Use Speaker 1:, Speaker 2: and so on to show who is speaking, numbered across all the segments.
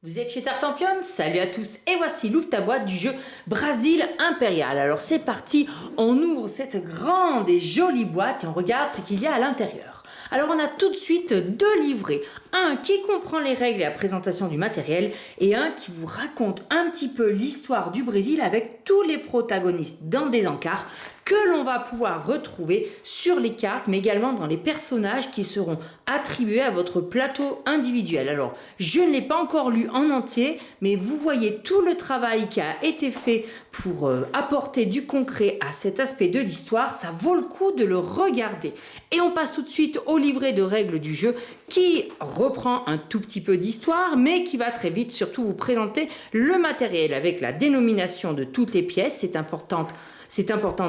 Speaker 1: Vous êtes chez Tartampion? Salut à tous et voici l'ouvre ta boîte du jeu Brasil Impérial. Alors c'est parti, on ouvre cette grande et jolie boîte et on regarde ce qu'il y a à l'intérieur. Alors on a tout de suite deux livrets, un qui comprend les règles et la présentation du matériel et un qui vous raconte un petit peu l'histoire du Brésil avec tous les protagonistes dans des encarts que l'on va pouvoir retrouver sur les cartes, mais également dans les personnages qui seront attribués à votre plateau individuel. Alors, je ne l'ai pas encore lu en entier, mais vous voyez tout le travail qui a été fait pour apporter du concret à cet aspect de l'histoire. Ça vaut le coup de le regarder. Et on passe tout de suite au livret de règles du jeu qui reprend un tout petit peu d'histoire, mais qui va très vite surtout vous présenter le matériel avec la dénomination de toutes les pièces. C'est important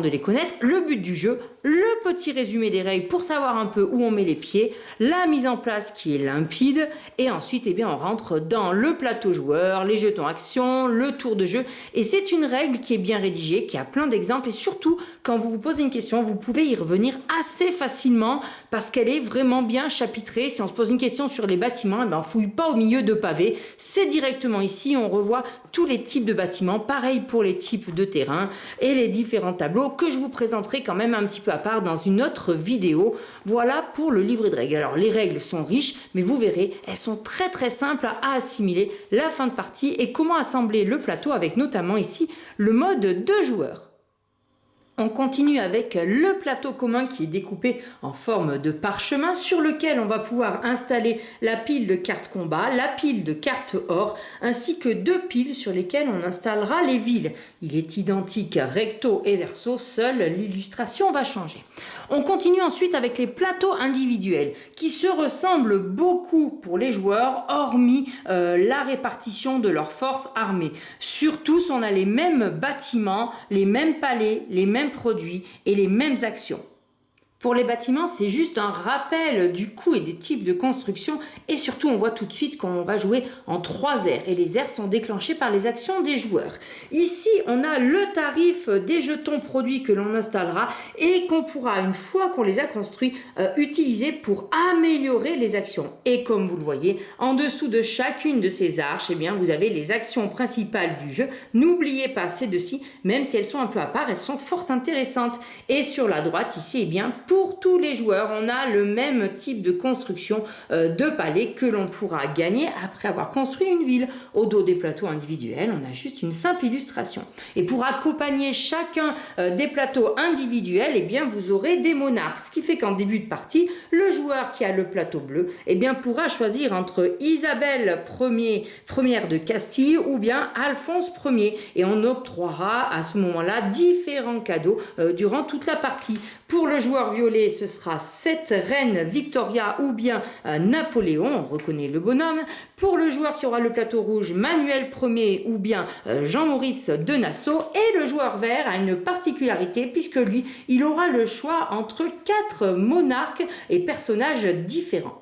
Speaker 1: de les connaître, le but du jeu, le petit résumé des règles pour savoir un peu où on met les pieds, la mise en place qui est limpide, et ensuite on rentre dans le plateau joueur, les jetons actions, le tour de jeu, et c'est une règle qui est bien rédigée, qui a plein d'exemples, et surtout, quand vous vous posez une question, vous pouvez y revenir assez facilement, parce qu'elle est vraiment bien chapitrée. Si on se pose une question sur les bâtiments, on fouille pas au milieu de pavés, c'est directement ici, on revoit tous les types de bâtiments, pareil pour les types de terrain, et les différents tableaux que je vous présenterai quand même un petit peu à part dans une autre vidéo. Voilà pour le livret de règles. Alors les règles sont riches, mais vous verrez, elles sont très simples à assimiler, la fin de partie et comment assembler le plateau avec notamment ici le mode 2 joueurs. On continue avec le plateau commun qui est découpé en forme de parchemin sur lequel on va pouvoir installer la pile de cartes combat, la pile de cartes or, ainsi que deux piles sur lesquelles on installera les villes. Il est identique recto et verso, seule l'illustration va changer. On continue ensuite avec les plateaux individuels qui se ressemblent beaucoup pour les joueurs, hormis la répartition de leurs forces armées. Sur tous, on a les mêmes bâtiments, les mêmes palais, les mêmes produits et les mêmes actions. Pour les bâtiments, c'est juste un rappel du coût et des types de construction et surtout on voit tout de suite qu'on va jouer en 3 aires et les aires sont déclenchées par les actions des joueurs. Ici, on a le tarif des jetons produits que l'on installera et qu'on pourra, une fois qu'on les a construits, utiliser pour améliorer les actions. Et comme vous le voyez, en dessous de chacune de ces arches, vous avez les actions principales du jeu. N'oubliez pas ces deux-ci, même si elles sont un peu à part, elles sont fort intéressantes. Et sur la droite ici, pour tous les joueurs, on a le même type de construction de palais que l'on pourra gagner après avoir construit une ville. Au dos des plateaux individuels, on a juste une simple illustration. Et pour accompagner chacun des plateaux individuels, vous aurez des monarques. Ce qui fait qu'en début de partie, le joueur qui a le plateau bleu pourra choisir entre Isabelle première de Castille ou bien Alphonse Ier. Et on octroiera à ce moment-là différents cadeaux durant toute la partie. Pour le joueur violet, ce sera cette reine Victoria ou bien Napoléon, on reconnaît le bonhomme. Pour le joueur qui aura le plateau rouge, Manuel Ier ou bien Jean-Maurice de Nassau. Et le joueur vert a une particularité puisque lui, il aura le choix entre 4 monarques et personnages différents.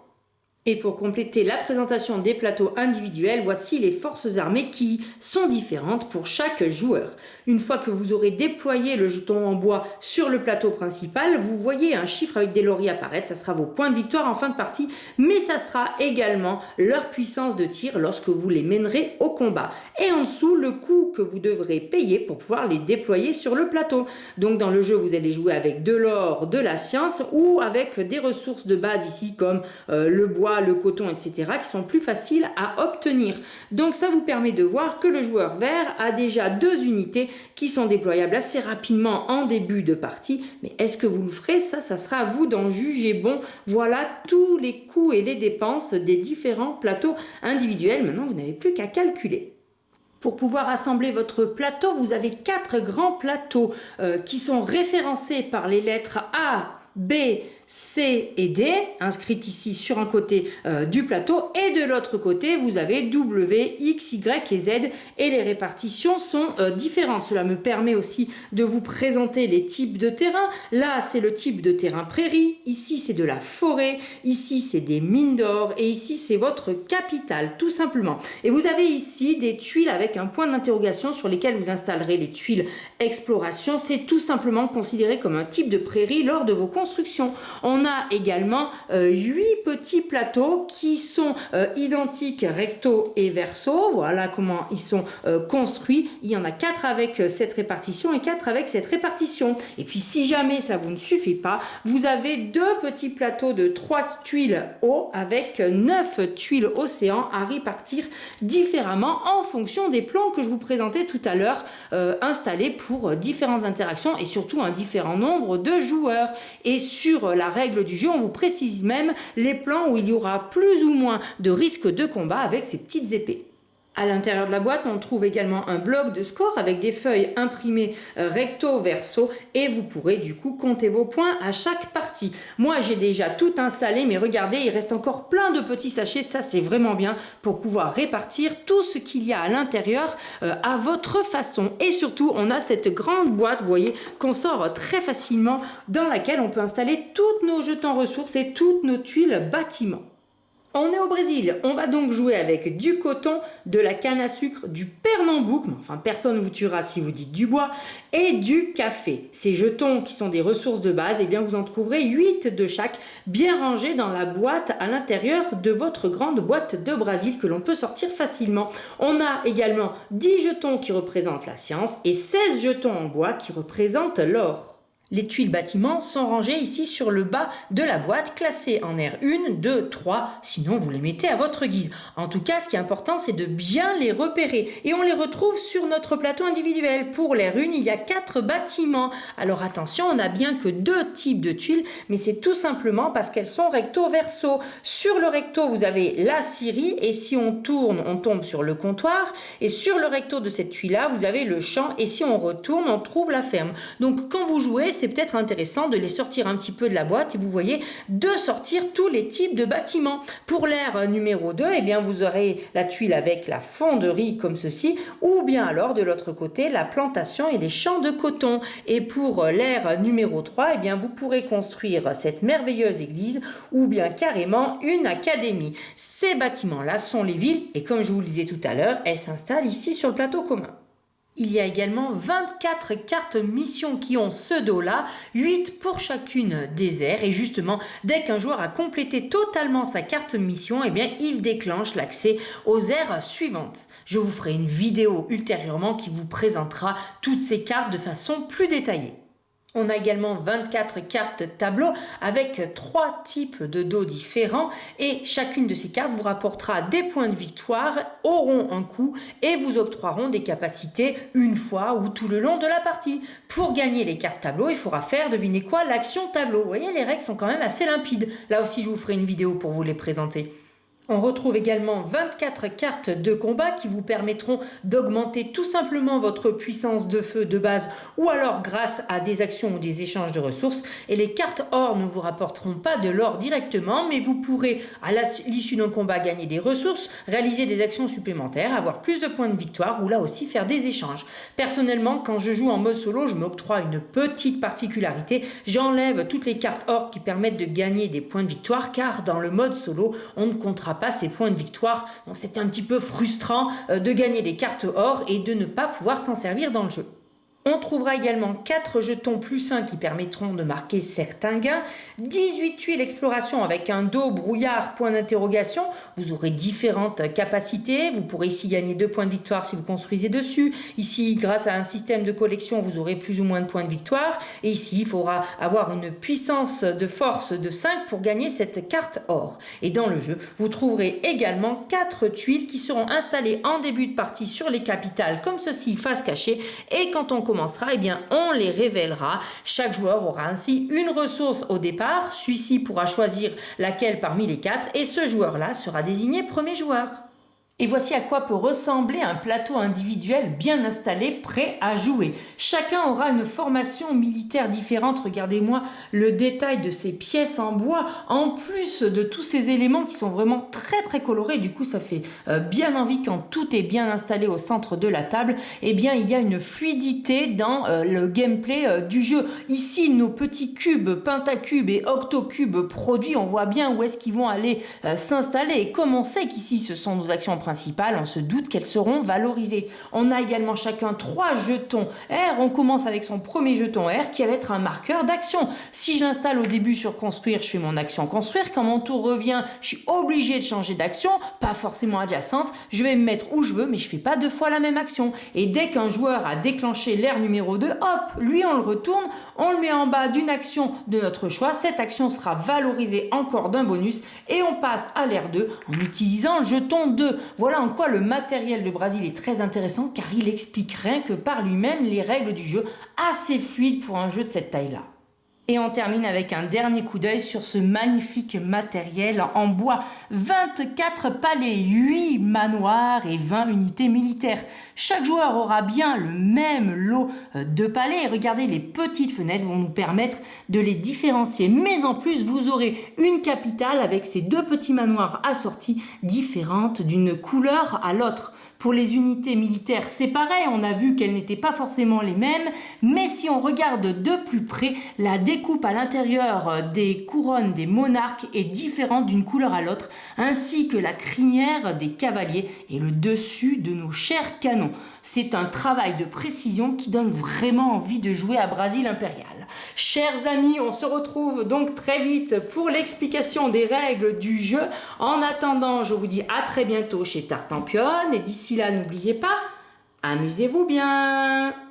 Speaker 1: Et pour compléter la présentation des plateaux individuels, voici les forces armées qui sont différentes pour chaque joueur. Une fois que vous aurez déployé le jeton en bois sur le plateau principal, vous voyez un chiffre avec des lauriers apparaître, ça sera vos points de victoire en fin de partie, mais ça sera également leur puissance de tir lorsque vous les mènerez au combat. Et en dessous, le coût que vous devrez payer pour pouvoir les déployer sur le plateau. Donc dans le jeu, vous allez jouer avec de l'or, de la science ou avec des ressources de base ici comme le bois, le coton, etc. qui sont plus faciles à obtenir. Donc ça vous permet de voir que le joueur vert a déjà 2 unités qui sont déployables assez rapidement en début de partie. Mais est-ce que vous le ferez? Ça sera à vous d'en juger bon. Voilà tous les coûts et les dépenses des différents plateaux individuels. Maintenant, vous n'avez plus qu'à calculer. Pour pouvoir assembler votre plateau, vous avez 4 grands plateaux qui sont référencés par les lettres A, B, C et D, inscrites ici sur un côté du plateau, et de l'autre côté, vous avez W, X, Y et Z, et les répartitions sont différentes. Cela me permet aussi de vous présenter les types de terrain. Là, c'est le type de terrain prairie, ici, c'est de la forêt, ici, c'est des mines d'or, et ici, c'est votre capitale, tout simplement. Et vous avez ici des tuiles avec un point d'interrogation sur lesquelles vous installerez les tuiles exploration. C'est tout simplement considéré comme un type de prairie lors de vos constructions. On a également 8 petits plateaux qui sont identiques recto et verso. Voilà comment ils sont construits. Il y en a 4 avec cette répartition et 4 avec cette répartition. Et puis si jamais ça vous ne suffit pas, vous avez 2 petits plateaux de 3 tuiles eau avec 9 tuiles océan à répartir différemment en fonction des plans que je vous présentais tout à l'heure, installés pour différentes interactions et surtout un différent nombre de joueurs. Et sur la règle du jeu, on vous précise même les plans où il y aura plus ou moins de risque de combat avec ces petites épées. À l'intérieur de la boîte, on trouve également un bloc de score avec des feuilles imprimées recto verso et vous pourrez du coup compter vos points à chaque partie. Moi, j'ai déjà tout installé, mais regardez, il reste encore plein de petits sachets. Ça, c'est vraiment bien pour pouvoir répartir tout ce qu'il y a à l'intérieur à votre façon. Et surtout, on a cette grande boîte, vous voyez, qu'on sort très facilement, dans laquelle on peut installer tous nos jetons ressources et toutes nos tuiles bâtiments. On est au Brésil, on va donc jouer avec du coton, de la canne à sucre, du pernambouc, mais enfin personne ne vous tuera si vous dites du bois, et du café. Ces jetons qui sont des ressources de base, eh bien vous en trouverez 8 de chaque, bien rangés dans la boîte à l'intérieur de votre grande boîte de Brésil que l'on peut sortir facilement. On a également 10 jetons qui représentent la science et 16 jetons en bois qui représentent l'or. Les tuiles bâtiments sont rangées ici sur le bas de la boîte, classées en R1, 2, 3, sinon vous les mettez à votre guise. En tout cas, ce qui est important, c'est de bien les repérer. Et on les retrouve sur notre plateau individuel. Pour l'R1, il y a 4 bâtiments. Alors attention, on n'a bien que 2 types de tuiles, mais c'est tout simplement parce qu'elles sont recto-verso. Sur le recto, vous avez la scierie, et si on tourne, on tombe sur le comptoir. Et sur le recto de cette tuile-là, vous avez le champ, et si on retourne, on trouve la ferme. Donc quand vous jouez, c'est peut-être intéressant de les sortir un petit peu de la boîte et vous voyez de sortir tous les types de bâtiments. Pour l'aire numéro 2, eh bien vous aurez la tuile avec la fonderie comme ceci, ou bien alors de l'autre côté la plantation et les champs de coton. Et pour l'aire numéro 3, eh bien vous pourrez construire cette merveilleuse église ou bien carrément une académie. Ces bâtiments-là sont les villes et comme je vous le disais tout à l'heure, elles s'installent ici sur le plateau commun. Il y a également 24 cartes missions qui ont ce dos-là, 8 pour chacune des aires. Et justement, dès qu'un joueur a complété totalement sa carte mission, eh bien, il déclenche l'accès aux aires suivantes. Je vous ferai une vidéo ultérieurement qui vous présentera toutes ces cartes de façon plus détaillée. On a également 24 cartes tableau avec 3 types de dos différents et chacune de ces cartes vous rapportera des points de victoire, auront un coût et vous octroieront des capacités une fois ou tout le long de la partie. Pour gagner les cartes tableau, il faudra faire, devinez quoi, l'action tableau. Vous voyez, les règles sont quand même assez limpides. Là aussi, je vous ferai une vidéo pour vous les présenter. On retrouve également 24 cartes de combat qui vous permettront d'augmenter tout simplement votre puissance de feu de base ou alors grâce à des actions ou des échanges de ressources. Et les cartes or ne vous rapporteront pas de l'or directement, mais vous pourrez à l'issue d'un combat gagner des ressources, réaliser des actions supplémentaires, avoir plus de points de victoire ou là aussi faire des échanges. Personnellement, quand je joue en mode solo, je m'octroie une petite particularité. J'enlève toutes les cartes or qui permettent de gagner des points de victoire car dans le mode solo, on ne comptera pas ces points de victoire. Donc c'était un petit peu frustrant de gagner des cartes or et de ne pas pouvoir s'en servir dans le jeu. On trouvera également 4 jetons plus 1 qui permettront de marquer certains gains, 18 tuiles exploration avec un dos brouillard point d'interrogation, vous aurez différentes capacités, vous pourrez ici gagner 2 points de victoire si vous construisez dessus, ici grâce à un système de collection vous aurez plus ou moins de points de victoire, et ici il faudra avoir une puissance de force de 5 pour gagner cette carte or. Et dans le jeu, vous trouverez également 4 tuiles qui seront installées en début de partie sur les capitales comme ceci face cachée, et quand on commencera, eh bien, on les révélera. Chaque joueur aura ainsi une ressource au départ. Celui-ci pourra choisir laquelle parmi les 4 et ce joueur-là sera désigné premier joueur. Et voici à quoi peut ressembler un plateau individuel bien installé, prêt à jouer. Chacun aura une formation militaire différente. Regardez-moi le détail de ces pièces en bois, en plus de tous ces éléments qui sont vraiment très très colorés. Du coup, ça fait bien envie quand tout est bien installé au centre de la table. Eh bien, il y a une fluidité dans le gameplay du jeu. Ici, nos petits cubes, pentacubes et octocubes produits, on voit bien où est-ce qu'ils vont aller s'installer. Et comme on sait qu'ici, ce sont nos actions principales, on se doute qu'elles seront valorisées. On a également chacun 3 jetons R. On commence avec son premier jeton R qui va être un marqueur d'action. Si je l'installe au début sur construire, je fais mon action construire. Quand mon tour revient, je suis obligé de changer d'action, pas forcément adjacente. Je vais me mettre où je veux, mais je fais pas 2 fois la même action. Et dès qu'un joueur a déclenché l'ère numéro 2, hop, lui on le retourne, on le met en bas d'une action de notre choix. Cette action sera valorisée encore d'un bonus et on passe à l'ère 2 en utilisant le jeton 2. Voilà en quoi le matériel de Brasil est très intéressant car il explique rien que par lui-même les règles du jeu, assez fluide pour un jeu de cette taille-là. Et on termine avec un dernier coup d'œil sur ce magnifique matériel en bois. 24 palais, 8 manoirs et 20 unités militaires. Chaque joueur aura bien le même lot de palais. Et regardez, les petites fenêtres vont nous permettre de les différencier. Mais en plus, vous aurez une capitale avec ces 2 petits manoirs assortis différentes d'une couleur à l'autre. Pour les unités militaires, c'est pareil, on a vu qu'elles n'étaient pas forcément les mêmes, mais si on regarde de plus près, la découpe à l'intérieur des couronnes des monarques est différente d'une couleur à l'autre, ainsi que la crinière des cavaliers et le dessus de nos chers canons. C'est un travail de précision qui donne vraiment envie de jouer à Brasil Impérial. Chers amis, on se retrouve donc très vite pour l'explication des règles du jeu. En attendant, je vous dis à très bientôt chez Tartampion et d'ici là, n'oubliez pas, amusez-vous bien!